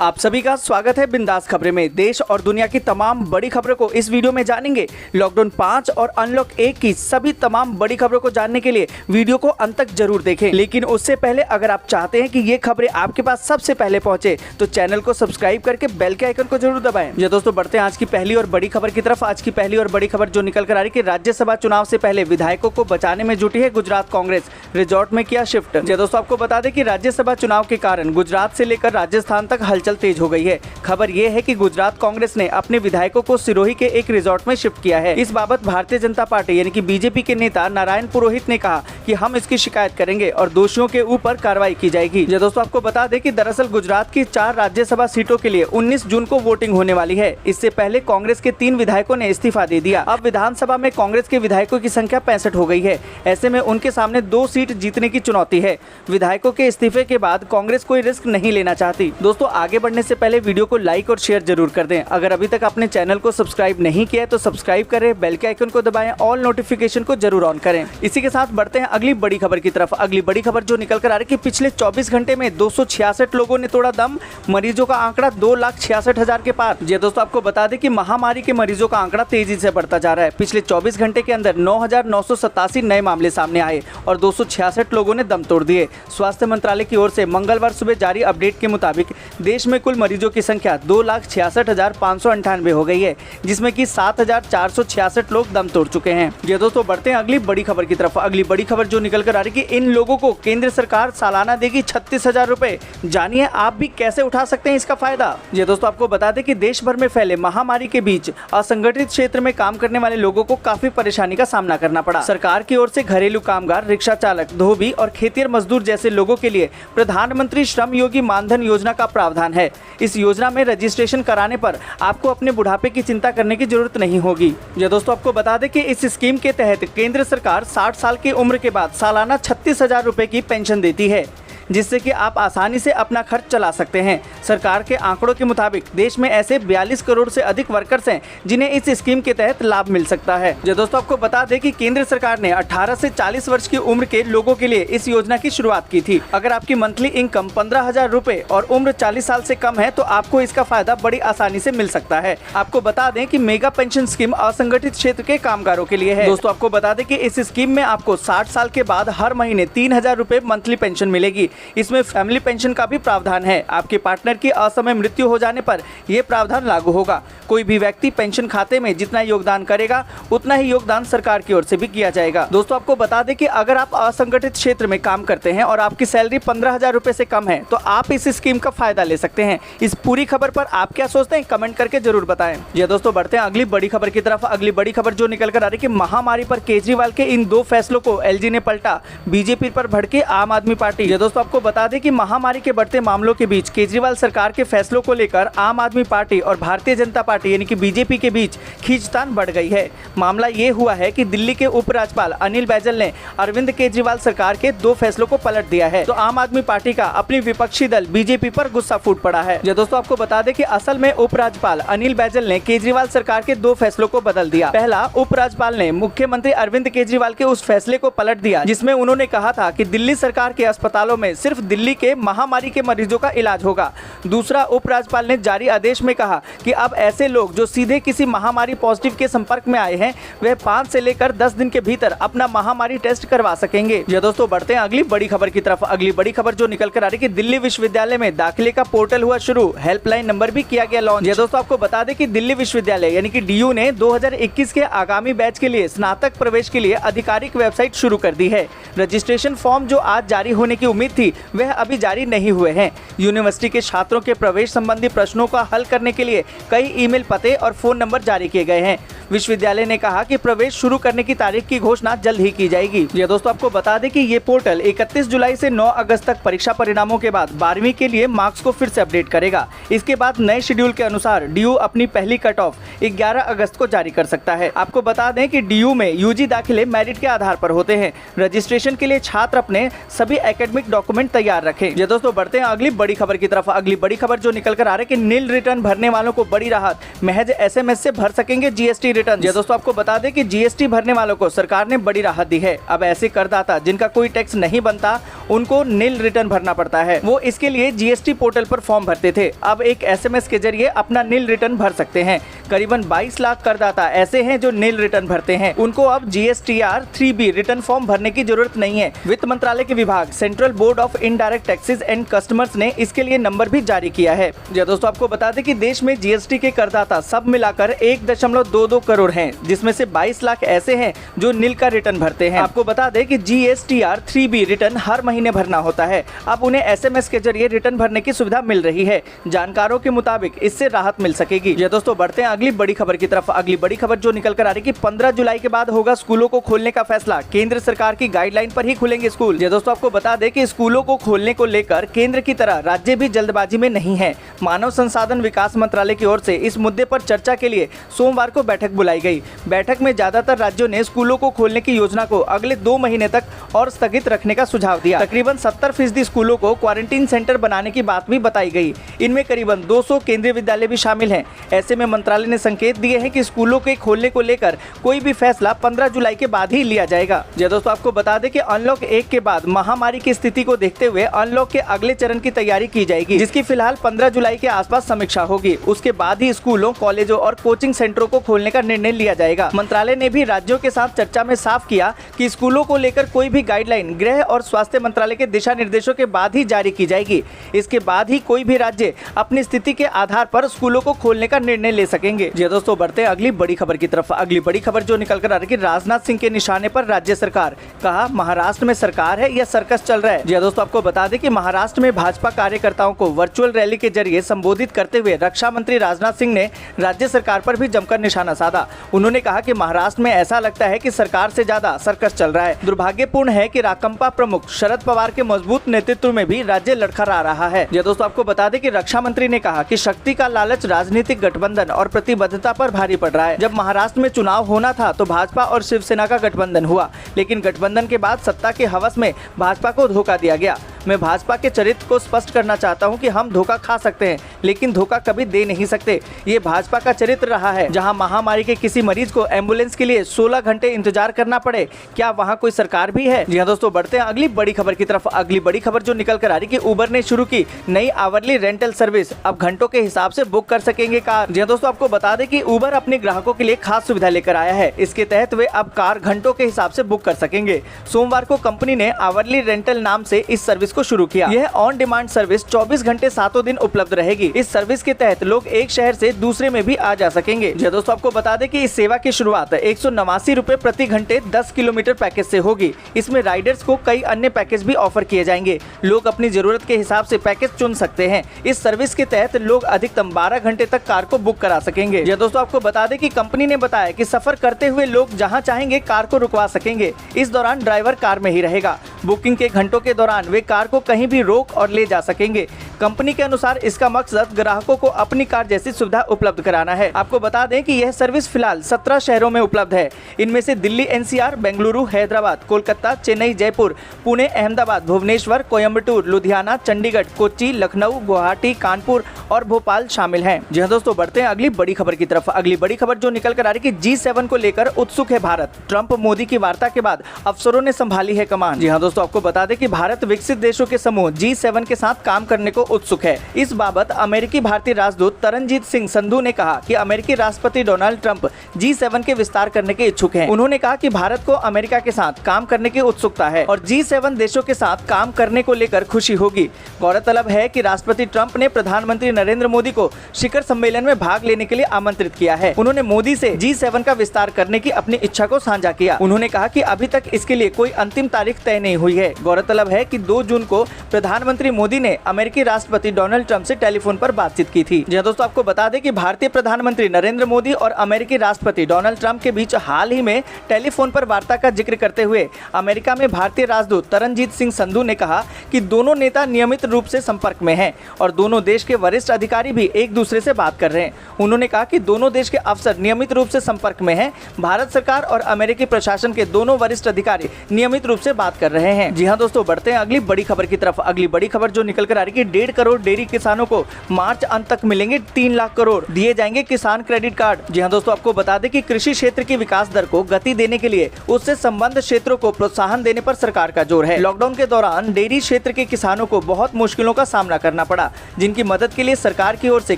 आप सभी का स्वागत है बिंदास खबरें में। देश और दुनिया की तमाम बड़ी खबरों को इस वीडियो में जानेंगे। लॉकडाउन 5 और अनलॉक 1 की सभी तमाम बड़ी खबरों को जानने के लिए वीडियो को अंत तक जरूर देखें। लेकिन उससे पहले अगर आप चाहते हैं कि ये खबरें आपके पास सबसे पहले पहुंचे तो चैनल को सब्सक्राइब करके बेल के आइकन को जरूर दबाएं। जी दोस्तों, बढ़ते हैं आज की पहली और बड़ी खबर की तरफ। आज की पहली और बड़ी खबर जो निकल कर आ रही है कि राज्यसभा चुनाव से पहले विधायकों को बचाने में जुटी है गुजरात कांग्रेस, रिजॉर्ट में किया शिफ्ट। जी दोस्तों, आपको बता दें कि राज्यसभा चुनाव के कारण गुजरात से लेकर राजस्थान तक हलचल तेज हो गई है। खबर ये है कि गुजरात कांग्रेस ने अपने विधायकों को सिरोही के एक रिजॉर्ट में शिफ्ट किया है। इस बाबत भारतीय जनता पार्टी यानी कि बीजेपी के नेता नारायण पुरोहित ने कहा कि हम इसकी शिकायत करेंगे और दोषियों के ऊपर कार्रवाई की जाएगी। जी दोस्तों, आपको बता दें कि दरअसल गुजरात की 4 राज्यसभा सीटों के लिए 19 जून को वोटिंग होने वाली है। इससे पहले कांग्रेस के 3 विधायकों ने इस्तीफा दे दिया। अब विधानसभा में कांग्रेस के विधायकों की संख्या 65 हो गई है। ऐसे में उनके सामने 2 सीट जीतने की चुनौती है। विधायकों के इस्तीफे के बाद कांग्रेस कोई रिस्क नहीं लेना चाहती। दोस्तों, आगे बढ़ने से पहले वीडियो को लाइक और शेयर जरूर कर दें। अगर अभी तक आपने चैनल को सब्सक्राइब नहीं किया है तो सब्सक्राइब करें, बेल के आइकन को दबाएं, ऑल नोटिफिकेशन को जरूर ऑन करें। इसी के साथ बढ़ते हैं अगली बड़ी खबर की तरफ। अगली बड़ी खबर जो निकल कर आ रही है कि पिछले 24 घंटे में 266 लोगों ने तोड़ा दम। मरीजों का आंकड़ा 2,66,000 के पार। जी दोस्तों, आपको बता दें कि महामारी के मरीजों का आंकड़ा तेजी से बढ़ता जा रहा है। पिछले 24 घंटे के अंदर 9,987 नए मामले सामने आए और 266 लोगों ने दम तोड़ दिए। स्वास्थ्य मंत्रालय की ओर से मंगलवार सुबह जारी अपडेट के मुताबिक देश में कुल मरीजों की संख्या 2,66,598 हो गई है, जिसमें कि 7,466 लोग दम तोड़ चुके हैं। ये दोस्तों, बढ़ते हैं अगली बड़ी खबर की तरफ। अगली बड़ी खबर जो निकल कर आ रही है कि इन लोगों को केंद्र सरकार सालाना देगी 36,000 रुपए। जानिए आप भी कैसे उठा सकते हैं इसका फायदा। ये दोस्तों, आपको बता दें कि देश भर में फैले महामारी के बीच असंगठित क्षेत्र में काम करने वाले लोगों को काफी परेशानी का सामना करना पड़ा। सरकार की ओर से घरेलू कामगार, रिक्शा चालक, धोबी और खेतिहर मजदूर जैसे लोगों के लिए प्रधानमंत्री श्रम योगी मानधन योजना का प्रावधान है। इस योजना में रजिस्ट्रेशन कराने पर आपको अपने बुढ़ापे की चिंता करने की जरूरत नहीं होगी। ये दोस्तों, आपको बता दें कि इस स्कीम के तहत केंद्र सरकार 60 साल की उम्र के बाद सालाना 36,000 रुपए की पेंशन देती है, जिससे कि आप आसानी से अपना खर्च चला सकते हैं। सरकार के आंकड़ों के मुताबिक देश में ऐसे 42 करोड़ से अधिक वर्कर्स हैं जिन्हें इस स्कीम के तहत लाभ मिल सकता है। जो दोस्तों, आपको बता दें कि केंद्र सरकार ने 18 से 40 वर्ष की उम्र के लोगों के लिए इस योजना की शुरुआत की थी। अगर आपकी मंथली इनकम 15,000 रुपए और उम्र 40 साल से कम है तो आपको इसका फायदा बड़ी आसानी से मिल सकता है। आपको बता दें कि मेगा पेंशन स्कीम असंगठित क्षेत्र के कामगारों के लिए है। दोस्तों, आपको बता दें कि इस स्कीम में आपको 60 साल के बाद हर महीने 3,000 रुपए मंथली पेंशन मिलेगी। इसमें फैमिली पेंशन का भी प्रावधान है। आपके पार्टनर की असमय मृत्यु हो जाने पर यह प्रावधान लागू होगा। कोई भी व्यक्ति पेंशन खाते में जितना योगदान करेगा उतना ही योगदान सरकार की ओर से भी किया जाएगा। दोस्तों, आपको बता दें कि अगर आप असंगठित क्षेत्र में काम करते हैं और आपकी सैलरी 15,000 रुपए से कम है तो आप इस स्कीम का फायदा ले सकते हैं। इस पूरी खबर पर आप क्या सोचते हैं, कमेंट करके जरूर बताएं। ये दोस्तों, बढ़ते हैं अगली बड़ी खबर की तरफ। अगली बड़ी खबर जो निकल कर आ रही है कि महामारी पर केजरीवाल के इन 2 फैसलों को एलजी ने पलटा, बीजेपी पर भड़के आम आदमी पार्टी। ये दोस्तों, आपको बता दें कि महामारी के बढ़ते मामलों के बीच केजरीवाल सरकार के फैसलों को लेकर आम आदमी पार्टी और भारतीय जनता पार्टी यानी कि बीजेपी के बीच खींचतान बढ़ गई है। मामला ये हुआ है कि दिल्ली के उपराज्यपाल अनिल बैजल ने अरविंद केजरीवाल सरकार के 2 फैसलों को पलट दिया है, तो आम आदमी पार्टी का अपनी विपक्षी दल बीजेपी पर गुस्सा फूट पड़ा है। जो दोस्तों, आपको बता दें कि असल में उपराज्यपाल अनिल बैजल ने केजरीवाल सरकार के 2 फैसलों को बदल दिया। पहला, उपराज्यपाल ने मुख्यमंत्री अरविंद केजरीवाल के उस फैसले को पलट दिया जिसमें उन्होंने कहा था कि दिल्ली सरकार के अस्पतालों में सिर्फ दिल्ली के महामारी के मरीजों का इलाज होगा। दूसरा, उपराज्यपाल ने जारी आदेश में कहा कि अब ऐसे लोग जो सीधे किसी महामारी पॉजिटिव के संपर्क में आए हैं वे 5 से लेकर 10 दिन के भीतर अपना महामारी टेस्ट करवा सकेंगे। ये दोस्तों, बढ़ते हैं अगली बड़ी खबर की तरफ। अगली बड़ी खबर जो निकल कर आ रही है कि दिल्ली विश्वविद्यालय में दाखिले का पोर्टल हुआ शुरू, हेल्पलाइन नंबर भी किया गया लॉन्च। ये दोस्तों, आपको बता दें कि दिल्ली विश्वविद्यालय यानी कि डीयू ने 2021 के आगामी बैच के लिए स्नातक प्रवेश के लिए आधिकारिक वेबसाइट शुरू कर दी है। रजिस्ट्रेशन फॉर्म जो आज जारी होने की उम्मीद थी वह अभी जारी नहीं हुए हैं। यूनिवर्सिटी के छात्रों के प्रवेश संबंधी प्रश्नों का हल करने के लिए कई ईमेल पते और फोन नंबर जारी किए गए हैं। विश्वविद्यालय ने कहा कि प्रवेश शुरू करने की तारीख की घोषणा जल्द ही की जाएगी। ये दोस्तों, आपको बता दें कि ये पोर्टल 31 जुलाई से 9 अगस्त तक परीक्षा परिणामों के बाद 12वीं के लिए मार्क्स को फिर से अपडेट करेगा। इसके बाद नए शेड्यूल के अनुसार डीयू अपनी पहली कट ऑफ 11 अगस्त को जारी कर सकता है। आपको बता दें कि डीयू में यूजी दाखिले मेरिट के आधार पर होते हैं। रजिस्ट्रेशन के लिए छात्र अपने सभी एकेडमिक डॉक्यूमेंट डॉक्यूमेंट तैयार रखें। जी दोस्तों, बढ़ते हैं अगली बड़ी खबर की तरफ। अगली बड़ी खबर जो निकल कर आ रही है कि नील रिटर्न भरने वालों को बड़ी राहत, महज SMS से भर सकेंगे GST रिटर्न। जी दोस्तों, आपको बता दें कि GST भरने वालों को सरकार ने बड़ी राहत दी है। अब ऐसे करदाता जिनका कोई टैक्स नहीं बनता उनको नील रिटर्न भरना पड़ता है। वो इसके लिए GST पोर्टल पर फॉर्म भरते थे, अब एक SMS के जरिए अपना नील रिटर्न भर सकते हैं। करीबन 22 लाख करदाता ऐसे हैं जो नील रिटर्न भरते हैं। उनको अब GSTR 3B रिटर्न फॉर्म भरने की जरूरत नहीं है। वित्त मंत्रालय के विभाग central board of indirect taxes and customers ने इसके लिए नंबर भी जारी किया है। जी दोस्तों, आपको बता दें कि देश में GST के करदाता सब मिलाकर 1.22 करोड़ हैं, जिसमें से 22 लाख ऐसे हैं जो नील का रिटर्न भरते हैं। आपको बता दें कि GSTR 3B रिटर्न हर महीने भरना होता है। अब उन्हें SMS के जरिए रिटर्न भरने की सुविधा मिल रही है। जानकारों के मुताबिक इससे राहत मिल सकेगी। जी दोस्तों, बढ़ते हैं अगली बड़ी खबर की तरफ। अगली बड़ी खबर जो निकल कर आ रही है कि 15 जुलाई के बाद होगा स्कूलों को खोलने का फैसला, केंद्र सरकार की गाइडलाइन पर ही खुलेंगे स्कूल। जी दोस्तों, आपको बता दें कि स्कूलों को खोलने को लेकर केंद्र की तरह राज्य भी जल्दबाजी में नहीं है। मानव संसाधन विकास मंत्रालय की ओर से इस मुद्दे पर चर्चा के लिए सोमवार को बैठक बुलाई गई। बैठक में ज्यादातर राज्यों ने स्कूलों को खोलने की योजना को अगले 2 महीने तक और स्थगित रखने का सुझाव दिया। तकरीबन 70% स्कूलों को क्वारंटीन सेंटर बनाने की बात भी बताई गई। इनमें करीबन 200 केंद्रीय विद्यालय भी शामिल हैं। ऐसे में मंत्रालय ने संकेत दिए हैं कि स्कूलों के खोलने को लेकर कोई भी फैसला 15 जुलाई के बाद ही लिया जाएगा। जी दोस्तों, आपको बता दें कि अनलॉक 1 के बाद महामारी की स्थिति को देखते हुए अनलॉक के अगले चरण की तैयारी की जाएगी, जिसकी फिलहाल 15 जुलाई के आसपास समीक्षा होगी। उसके बाद ही स्कूलों, कॉलेजों और कोचिंग सेंटरों को खोलने का निर्णय लिया जाएगा। मंत्रालय ने भी राज्यों के साथ चर्चा में साफ किया कि स्कूलों को लेकर कोई भी गाइडलाइन गृह और स्वास्थ्य मंत्रालय के दिशा निर्देशों के बाद ही जारी की जाएगी। इसके बाद ही कोई भी राज्य अपनी स्थिति के आधार पर स्कूलों को खोलने का निर्णय ले सकेंगे। जी दोस्तों, बढ़ते हैं अगली बड़ी खबर की तरफ। अगली बड़ी खबर जो निकल कर आ रही है, राजनाथ सिंह के निशाने पर राज्य सरकार, कहा महाराष्ट्र में सरकार है या सर्कस चल रहा है। जी दोस्तों, आपको बता दें कि महाराष्ट्र में भाजपा कार्यकर्ताओं को वर्चुअल रैली के जरिए संबोधित करते हुए रक्षा मंत्री राजनाथ सिंह ने राज्य सरकार पर भी जमकर निशाना साधा। उन्होंने कहा कि महाराष्ट्र में ऐसा लगता है कि सरकार से ज्यादा सर्कस चल रहा है। दुर्भाग्यपूर्ण है कि राकंपा प्रमुख शरद पवार के मजबूत नेतृत्व में भी राज्य लड़खड़ा रहा है। जी दोस्तों, आपको बता दें कि रक्षा मंत्री ने कहा कि शक्ति का लालच राजनीतिक गठबंधन और प्रतिबद्धता पर भारी पड़ रहा है। जब महाराष्ट्र में चुनाव होना था तो भाजपा और शिवसेना का गठबंधन हुआ, लेकिन गठबंधन के बाद सत्ता के हवस में भाजपा को धोखा दिया गया। मैं भाजपा के चरित्र को स्पष्ट करना चाहता हूं कि हम धोखा खा सकते हैं, लेकिन धोखा कभी दे नहीं सकते। ये भाजपा का चरित्र रहा है। जहां महामारी के किसी मरीज को एम्बुलेंस के लिए 16 घंटे इंतजार करना पड़े, क्या वहां कोई सरकार भी है? जी हाँ दोस्तों, बढ़ते हैं अगली बड़ी खबर की तरफ। अगली बड़ी खबर जो निकल कर आ रही कि उबर ने शुरू की नई आवरली रेंटल सर्विस, अब घंटों के हिसाब से बुक कर सकेंगे कार। जी हाँ दोस्तों, आपको बता दें कि उबर अपने ग्राहकों के लिए खास सुविधा लेकर आया है। इसके तहत वे अब कार घंटों के हिसाब से बुक कर सकेंगे। सोमवार को कंपनी ने आवरली रेंटल नाम से इस सर्विस को शुरू किया। यह ऑन डिमांड सर्विस 24 घंटे 7 दिन उपलब्ध रहेगी। इस सर्विस के तहत लोग एक शहर से दूसरे में भी आ जा सकेंगे। जी दोस्तों, आपको बता दें कि इस सेवा की शुरुआत 189 रुपए प्रति घंटे 10 किलोमीटर पैकेज से होगी। इसमें राइडर्स को कई अन्य पैकेज भी ऑफर किए जाएंगे। लोग अपनी जरूरत के हिसाब से पैकेज चुन सकते हैं। इस सर्विस के तहत लोग अधिकतम 12 घंटे तक कार को बुक करा सकेंगे। जी दोस्तों, आपको बता दें कि कंपनी ने बताया कि सफर करते हुए लोग जहां चाहेंगे कार को रुकवा सकेंगे। इस दौरान ड्राइवर कार में ही रहेगा। बुकिंग के घंटों के दौरान वे कार को कहीं भी रोक और ले जा सकेंगे। कंपनी के अनुसार इसका मकसद ग्राहकों को अपनी कार जैसी सुविधा उपलब्ध कराना है। आपको बता दें कि यह सर्विस फिलहाल 17 शहरों में उपलब्ध है। इनमें से दिल्ली NCR, बेंगलुरु, हैदराबाद, कोलकाता, चेन्नई, जयपुर, पुणे, अहमदाबाद, भुवनेश्वर, कोयम्बटूर, लुधियाना, चंडीगढ़, कोच्चि, लखनऊ, गुवाहाटी, कानपुर और भोपाल शामिल हैं। जी हाँ दोस्तों, बढ़ते हैं अगली बड़ी खबर की तरफ। अगली बड़ी खबर जो निकल कर आ रही है कि G7 को लेकर उत्सुक है भारत। ट्रंप मोदी की वार्ता के बाद अफसरों ने संभाली है कमान। जी हाँ दोस्तों, आपको बता दें कि भारत विकसित देशों के समूह G7 के साथ काम करने को उत्सुक है। इस बाबत अमेरिकी भारतीय राजदूत तरनजीत सिंह संधू ने कहा कि अमेरिकी राष्ट्रपति डोनाल्ड ट्रंप G7 के विस्तार करने के इच्छुक हैं। उन्होंने कहा कि भारत को अमेरिका के साथ काम करने की उत्सुकता है और G7 देशों के साथ काम करने को लेकर खुशी होगी। गौरतलब है कि राष्ट्रपति ट्रंप ने प्रधानमंत्री नरेंद्र मोदी को शिखर सम्मेलन में भाग लेने के लिए आमंत्रित किया है। उन्होंने मोदी से G7 का विस्तार करने की अपनी इच्छा को साझा किया। उन्होंने कहा कि अभी तक इसके लिए कोई अंतिम तारीख तय नहीं हुई है। गौरतलब है कि 2 जून को प्रधानमंत्री मोदी ने अमेरिकी राष्ट्रपति डोनाल्ड ट्रंप से टेलीफोन पर बातचीत की थी। जी दोस्तों, आपको बता दें कि भारतीय प्रधानमंत्री नरेंद्र मोदी और अमेरिकी राष्ट्रपति डोनाल्ड ट्रंप के बीच हाल ही में टेलीफोन पर वार्ता का जिक्र करते हुए अमेरिका में भारतीय राजदूत तरनजीत सिंह संधू ने कहा कि दोनों नेता नियमित रूप से संपर्क में हैं और दोनों देश के वरिष्ठ अधिकारी भी एक दूसरे से बात कर रहे हैं। उन्होंने कहा कि दोनों देश के अफसर नियमित रूप से संपर्क में हैं। भारत सरकार और अमेरिकी प्रशासन के दोनों वरिष्ठ अधिकारी नियमित रूप से बात कर रहे हैं। जी हाँ दोस्तों, बढ़ते हैं अगली बड़ी खबर की तरफ अगली बड़ी खबर जो निकल कर आ रही है कि 1.5 करोड़ डेयरी किसानों को मार्च अंत तक मिलेंगे 3 लाख करोड़, दिए जाएंगे किसान क्रेडिट कार्ड। जी हाँ दोस्तों, आपको बता दें कि कृषि क्षेत्र की विकास दर को गति देने के लिए उससे संबद्ध क्षेत्रों को प्रोत्साहन देने पर सरकार का जोर है। लॉकडाउन के दौरान डेयरी क्षेत्र के किसानों को बहुत मुश्किलों का सामना करना पड़ा, जिनकी मदद के लिए सरकार की ओर से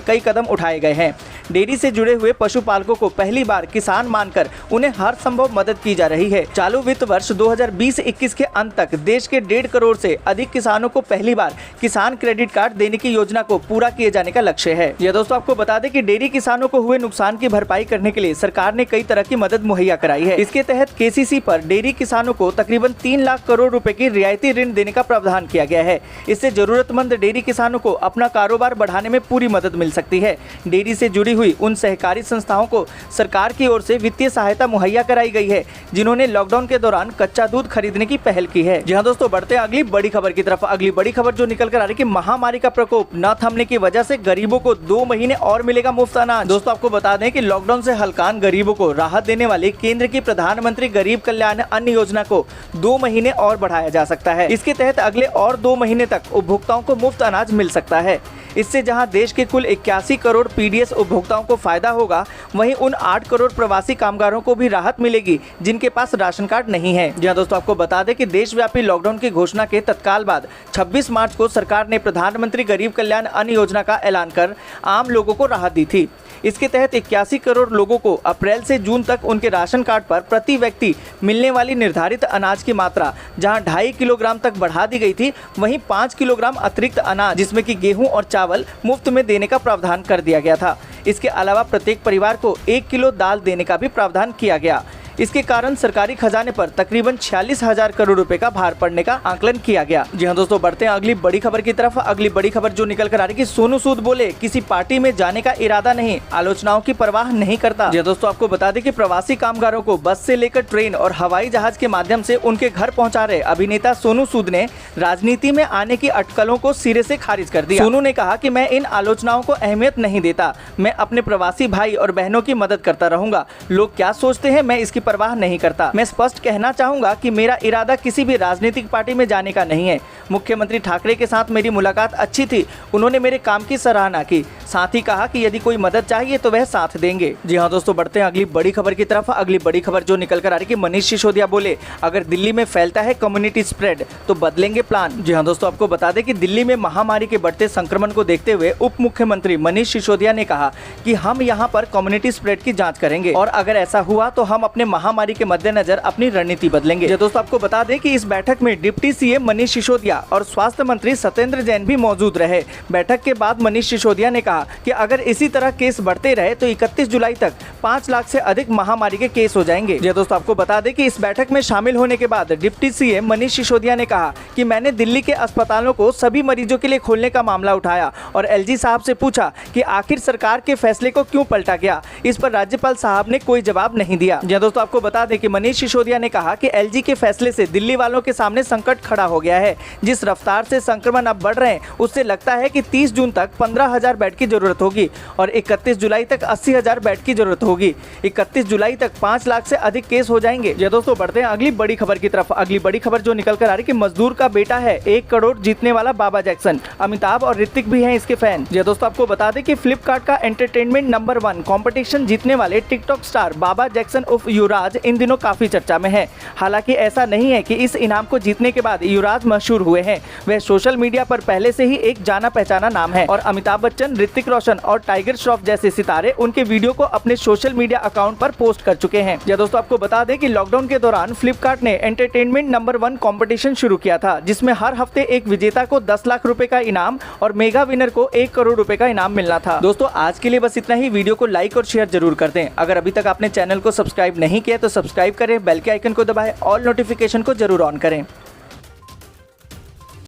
कई कदम उठाए गए हैं। डेयरी से जुड़े हुए पशुपालकों को पहली बार किसान मानकर उन्हें हर संभव मदद की जा रही है। चालू वित्त वर्ष 2020-21 के अंत तक देश के 1.5 करोड़ से अधिक किसानों को पहली बार किसान क्रेडिट कार्ड देने की योजना को पूरा किए जाने का लक्ष्य है। यह दोस्तों आपको बता दें कि डेयरी किसानों को हुए नुकसान की भरपाई करने के लिए सरकार ने कई तरह की मदद मुहैया कराई है। इसके तहत केसीसी पर डेयरी किसानों को तकरीबन 3 लाख करोड़ रुपए की रियायती ऋण देने का प्रावधान किया गया है। इससे जरूरतमंद डेयरी किसानों को अपना कारोबार बढ़ाने में पूरी मदद मिल सकती है। डेयरी से जुड़ी हुई उन सहकारी संस्थाओं को सरकार की ओर से वित्तीय सहायता मुहैया कराई गई है जिन्होंने लॉकडाउन के दौरान कच्चा दूध खरीदने की पहल की है। जी हाँ दोस्तों, बढ़ते हैं अगली बड़ी खबर की तरफ। अगली बड़ी खबर जो निकल कर आ रही है कि महामारी का प्रकोप न थमने की वजह से गरीबों को 2 महीने और मिलेगा मुफ्त अनाज। दोस्तों आपको बता दें कि लॉकडाउन से हलकान गरीबों को राहत देने वाली केंद्र की प्रधानमंत्री गरीब कल्याण अन्न योजना को 2 महीने और बढ़ाया जा सकता है। इसके तहत अगले और 2 महीने तक उपभोक्ताओं को मुफ्त अनाज मिल सकता है। इससे जहां देश के कुल 81 करोड़ पीडीएस उपभोक्ताओं को फायदा होगा, वहीं उन 8 करोड़ प्रवासी कामगारों को भी राहत मिलेगी जिनके पास राशन कार्ड नहीं है। जी हां दोस्तों, आपको बता दें कि देशव्यापी लॉकडाउन की घोषणा के तत्काल बाद 26 मार्च को सरकार ने प्रधानमंत्री गरीब कल्याण अन्न योजना का ऐलान कर आम लोगों को राहत दी थी। इसके तहत 81 करोड़ लोगों को अप्रैल से जून तक उनके राशन कार्ड पर प्रति व्यक्ति मिलने वाली निर्धारित अनाज की मात्रा जहां 2.5 किलोग्राम तक बढ़ा दी गई थी, वहीं 5 किलोग्राम अतिरिक्त अनाज जिसमें कि गेहूं और चावल मुफ्त में देने का प्रावधान कर दिया गया था। इसके अलावा प्रत्येक परिवार को 1 किलो दाल देने का भी प्रावधान किया गया। इसके कारण सरकारी खजाने पर तकरीबन 46,000 करोड़ रुपए का भार पड़ने का आकलन किया गया। जी हाँ दोस्तों, बढ़ते हैं अगली बड़ी खबर की तरफ। अगली बड़ी खबर जो निकल कर आ रही है कि सोनू सूद बोले किसी पार्टी में जाने का इरादा नहीं, आलोचनाओं की परवाह नहीं करता। जी हाँ दोस्तों, आपको बता दें कि प्रवासी कामगारों को बस से लेकर ट्रेन और हवाई जहाज के माध्यम से उनके घर पहुँचा रहे अभिनेता सोनू सूद ने राजनीति में आने की अटकलों को सिरे से खारिज कर दिया। सोनू ने कहा कि मैं इन आलोचनाओं को अहमियत नहीं देता, मैं अपने प्रवासी भाई और बहनों की मदद करता रहूंगा। लोग क्या सोचते हैं मैं इसकी परवाह नहीं करता। मैं स्पष्ट कहना चाहूंगा कि मेरा इरादा किसी भी राजनीतिक पार्टी में जाने का नहीं है। मुख्यमंत्री ठाकरे के साथ मेरी मुलाकात अच्छी थी, उन्होंने मेरे काम की सराहना की, साथ ही कहा कि यदि कोई मदद चाहिए तो वह साथ देंगे। जी हाँ दोस्तों, बढ़ते हैं अगली बड़ी खबर की तरफ। अगली बड़ी खबर जो निकल कर आ रही है कि मनीष सिसोदिया बोले अगर दिल्ली में फैलता है कम्युनिटी स्प्रेड तो बदलेंगे प्लान। जी हाँ दोस्तों, आपको बता दें कि दिल्ली में महामारी के बढ़ते संक्रमण को देखते हुए उप मुख्यमंत्री मनीष सिसोदिया ने कहा कि हम यहाँ पर कम्युनिटी स्प्रेड की जाँच करेंगे और अगर ऐसा हुआ तो हम अपने महामारी के मद्देनजर अपनी रणनीति बदलेंगे। जी दोस्तों, आपको बता दें कि इस बैठक में डिप्टी सीएम मनीष सिसोदिया और स्वास्थ्य मंत्री सत्येंद्र जैन भी मौजूद रहे। बैठक के बाद मनीष सिसोदिया ने कहा कि अगर इसी तरह केस बढ़ते रहे तो 31 जुलाई तक 5 लाख से अधिक महामारी के केस हो जाएंगे। जी दोस्तों, आपको बता दें कि इस बैठक में शामिल होने के बाद डिप्टी सीएम मनीष सिसोदिया ने कहा कि मैंने दिल्ली के अस्पतालों को सभी मरीजों के लिए खोलने का मामला उठाया और एलजी साहब से पूछा कि आखिर सरकार के फैसले को क्यों पलटा गया। इस पर राज्यपाल साहब ने कोई जवाब नहीं दिया। जी दोस्तों, आपको बता दें कि मनीष सिसोदिया ने कहा कि एलजी के फैसले से दिल्ली वालों के सामने संकट खड़ा हो गया है। जिस रफ्तार से संक्रमण अब बढ़ रहे हैं उससे लगता है कि 30 जून तक 15,000 बेड की जरूरत होगी और 31 जुलाई तक 80,000 बेड की जरूरत होगी। 31 जुलाई तक 5 लाख से अधिक केस हो जाएंगे। ये दोस्तों, बढ़ते हैं अगली बड़ी खबर की तरफ। अगली बड़ी खबर जो निकल कर आ रही है कि मजदूर का बेटा है 1 करोड़ जीतने वाला बाबा जैक्सन। अमिताभ और ऋतिक भी हैं इसके फैन। ये दोस्तों, आपको बता दें कि फ्लिपकार्ट का एंटरटेनमेंट नंबर 1 कंपटीशन जीतने वाले टिकटॉक स्टार बाबा जैक्सन उर्फ युवराज इन दिनों काफी चर्चा में है। हालांकि ऐसा नहीं है कि इस इनाम को जीतने के बाद युवराज मशहूर हुए हैं, वह सोशल मीडिया पर पहले से ही एक जाना पहचाना नाम है और अमिताभ बच्चन, ऋतिक रोशन और टाइगर श्रॉफ जैसे सितारे उनके वीडियो को अपने सोशल मीडिया अकाउंट पर पोस्ट कर चुके हैं। या दोस्तों, आपको बता दें कि लॉकडाउन के दौरान फ्लिपकार्ट ने एंटरटेनमेंट नंबर 1 कंपटीशन शुरू किया था, जिसमें हर हफ्ते एक विजेता को 10 लाख रुपए का इनाम और मेगा विनर को 1 करोड़ रुपए का इनाम मिलना था। दोस्तों, आज के लिए बस इतना ही। वीडियो को लाइक और शेयर जरूर कर दें। अगर अभी तक आपने चैनल को सब्सक्राइब नहीं किया तो सब्सक्राइब करें, बेल के आइकन को दबाएं, ऑल नोटिफिकेशन को जरूर ऑन करें।